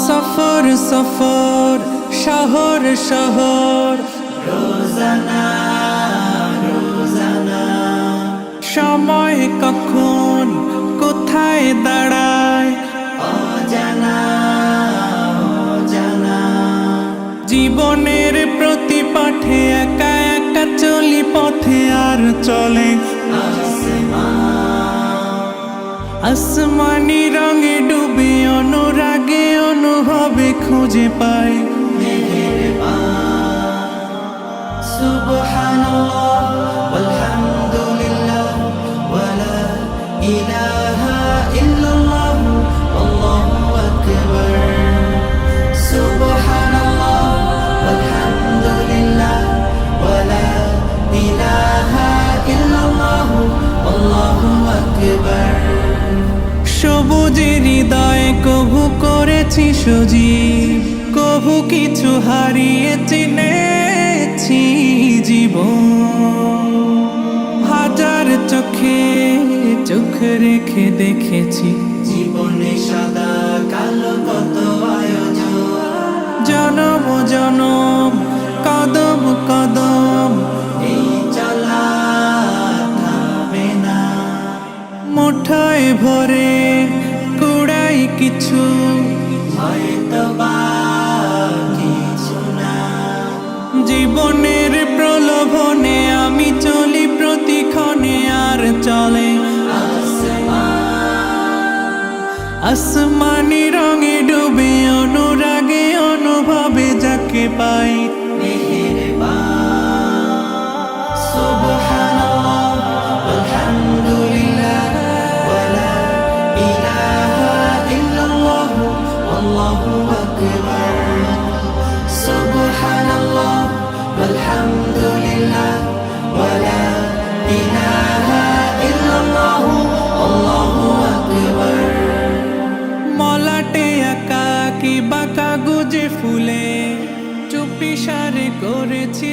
সফর সফর শহর শহর রোজানা রোজানা সময় কখন কোথায় দাঁড়ায় অজানা অজানা জীবনের প্রতি পাঠে একা একা চলি পথে আর চলে আসমানি রঙে ডুবে অনুরাগে অনুভবে খুঁজে পাই সুবহানাল্লাহ ওয়ালহামদুলিল্লাহ ওয়ালা ইলাহা ইল্লাল্লাহ আল্লাহু আকবার সুবহানাল্লাহ ওয়ালহামদুলিল্লাহ ওয়ালা ইলাহা ইল্লাল্লাহ আল্লাহু আকবার সবুজের হৃদয়ে কভু করেছি সজীব কভু কিছু হারিয়ে চিনেছি জীবন হাজার চোখে চোখ রেখে দেখেছি জীবনে সাদা কালো কত আয়োজন জনম জনম কদম কদম এই চলা থামে না মুঠোয় ভরে কুড়াই কিছু হয়তো বা কিছু না জীবনের প্রলোভনে আমি চলি প্রতিক্ষণে আর চলে আসমানি রঙে ডুবে অনুরাগে অনুভবে যাকে পাই সুবহানাল্লাহ ওয়ালহামদুলিল্লাহ ওয়ালা ইলাহা ইল্লাল্লাহ আল্লাহু আকবার সুবহানাল্লাহ ওয়ালহামদুলিল্লাহ ওয়ালা ইলাহা ইল্লাল্লাহ আল্লাহু আকবার মলাটে আঁকা কি বাঁকা গুজে ফুলে চুপি সারে করেছি